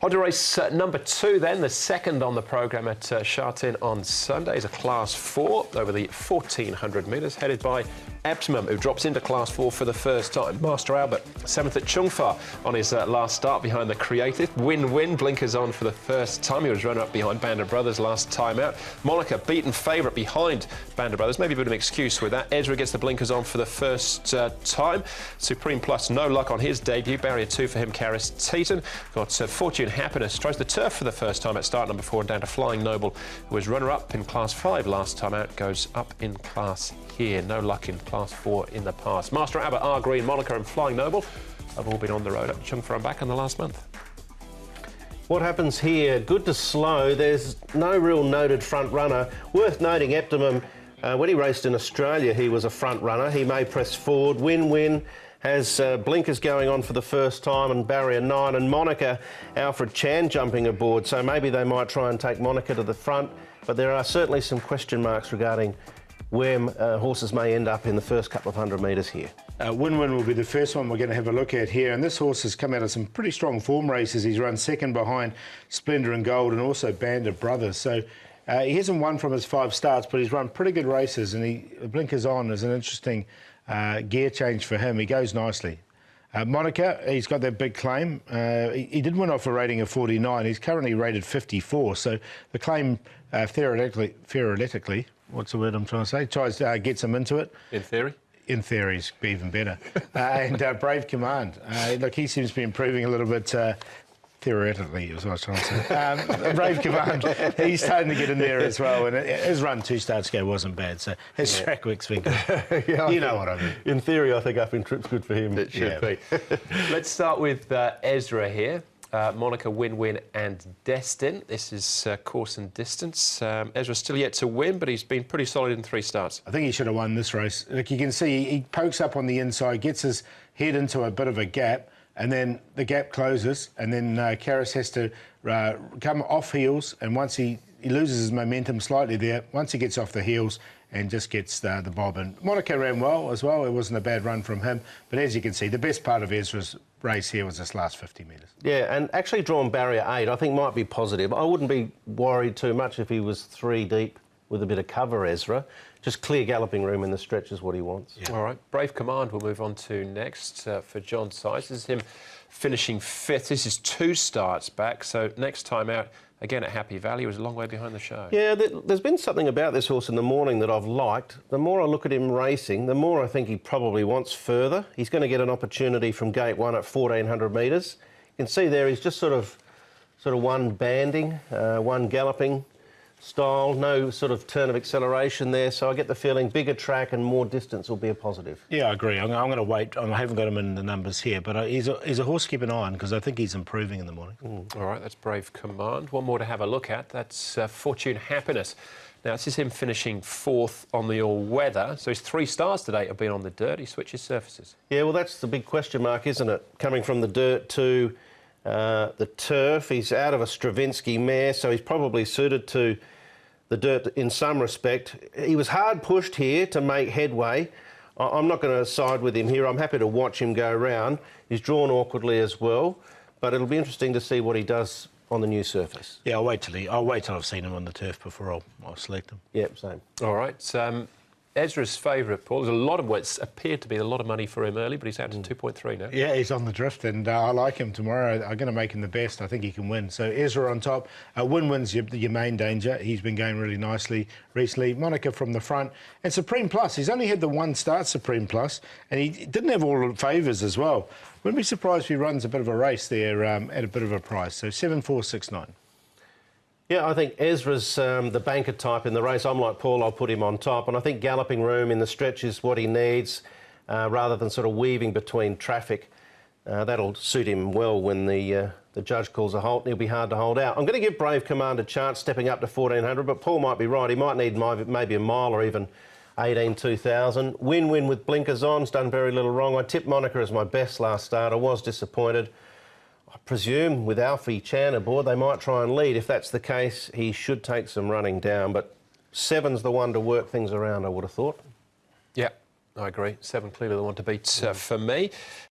On to race number 2 then, the second on the programme at Sha Tin on Sunday is a Class 4 over the 1400 metres, headed by Optimum, who drops into Class 4 for the first time. Master Albert, 7th at Chungfa on his last start behind the Creative. Win-Win, blinkers on for the first time. He was runner-up behind Band of Brothers last time out. Monica, beaten favourite behind Band of Brothers. Maybe a bit of an excuse with that. Ezra gets the blinkers on for the first time. Supreme Plus, no luck on his debut. Barrier 2 for him, Karis Teton. Got Fortune Happiness, tries the turf for the first time at start number 4, and down to Flying Noble, who was runner-up in Class 5 last time out, goes up in class here. No luck in Class 4 in the past. Master Albert, R Green, Monica and Flying Noble have all been on the road up Chungfa and back in the last month. What happens here? Good to slow. There's no real noted front runner. Worth noting, Optimum, when he raced in Australia, he was a front runner. He may press forward. Win-Win has blinkers going on for the first time and barrier 9, and Monica, Alfred Chan jumping aboard. So maybe they might try and take Monica to the front, but there are certainly some question marks regarding where horses may end up in the first couple of 100 metres here. Win-Win will be the first one we're going to have a look at here, and this horse has come out of some pretty strong form races. He's run second behind Splendour and Gold and also Band of Brothers. So he hasn't won from his 5 starts, but he's run pretty good races, and blinkers on is an interesting gear change for him. He goes nicely. Monica, he's got that big claim. He did win off a rating of 49. He's currently rated 54. So the claim theoretically, what's the word I'm trying to say? Tries to get him into it. In theory? In theory, is even better. And Brave Command. Look, he seems to be improving a little bit. Theoretically, is what I was trying to say. Brave Command, he's starting to get in there as well. And his run 2 starts ago wasn't bad, so his track work's been good. You know what I mean. In theory, I think up in trip's good for him. It should be. Let's start with Ezra here. Monica, Win-Win and Destin. This is course and distance. Ezra's still yet to win, but he's been pretty solid in 3 starts. I think he should have won this race. Like you can see, he pokes up on the inside, gets his head into a bit of a gap, and then the gap closes, and then Karis has to come off heels, and once he loses his momentum slightly there, once he gets off the heels and just gets the bob. And Monica ran well as well. It wasn't a bad run from him. But as you can see, the best part of Ezra's race here was this last 50 metres. Yeah, and actually drawn barrier 8, I think might be positive. I wouldn't be worried too much if he was 3 deep with a bit of cover, Ezra. Just clear galloping room in the stretch is what he wants. Yeah. All right, Brave Command we'll move on to next for John Size. This is him finishing 5th. This is 2 starts back, so next time out, again at Happy Valley, he was a long way behind the show. Yeah, there's been something about this horse in the morning that I've liked. The more I look at him racing, the more I think he probably wants further. He's going to get an opportunity from gate 1 at 1400 metres. You can see there he's just sort of one banding, one galloping style, no sort of turn of acceleration there, so I get the feeling bigger track and more distance will be a positive. Yeah, I agree. I'm going to wait. I haven't got him in the numbers here, but he's a horse to keep an eye on because I think he's improving in the morning. All right, that's Brave Command. One more to have a look at. That's Fortune Happiness. Now, this is him finishing 4th on the all-weather, so his 3 stars today have been on the dirt. He switches surfaces. Yeah, well, that's the big question mark, isn't it? Coming from the dirt to the turf. He's out of a Stravinsky mare, so he's probably suited to the dirt in some respect. He was hard pushed here to make headway. I'm not going to side with him here. I'm happy to watch him go round. He's drawn awkwardly as well, but it'll be interesting to see what he does on the new surface. Yeah, I'll wait till I've seen him on the turf before I'll select him. Yep, same. All right. Ezra's favourite, Paul. There's a lot of what's appeared to be a lot of money for him early, but he's out to 2.3 now. Yeah, he's on the drift, and I like him tomorrow. I'm going to make him the best. I think he can win. So Ezra on top. Win-Win's your main danger. He's been going really nicely recently. Monica from the front. And Supreme Plus. He's only had the 1 start, Supreme Plus, and he didn't have all the favours as well. Wouldn't be surprised if he runs a bit of a race there at a bit of a price. So 7-4-6-9. Yeah, I think Ezra's the banker type in the race. I'm like Paul, I'll put him on top. And I think galloping room in the stretch is what he needs, rather than sort of weaving between traffic. That'll suit him well when the judge calls a halt, and he'll be hard to hold out. I'm going to give Brave Command a chance stepping up to 1400, but Paul might be right. He might need maybe a mile or even 2000. Win-Win with blinkers on, has done very little wrong. I tipped Monica as my best last start. I was disappointed. I presume with Alfie Chan aboard, they might try and lead. If that's the case, he should take some running down. But 7's the one to work things around, I would have thought. Yeah, I agree. 7 clearly the one to beat for me.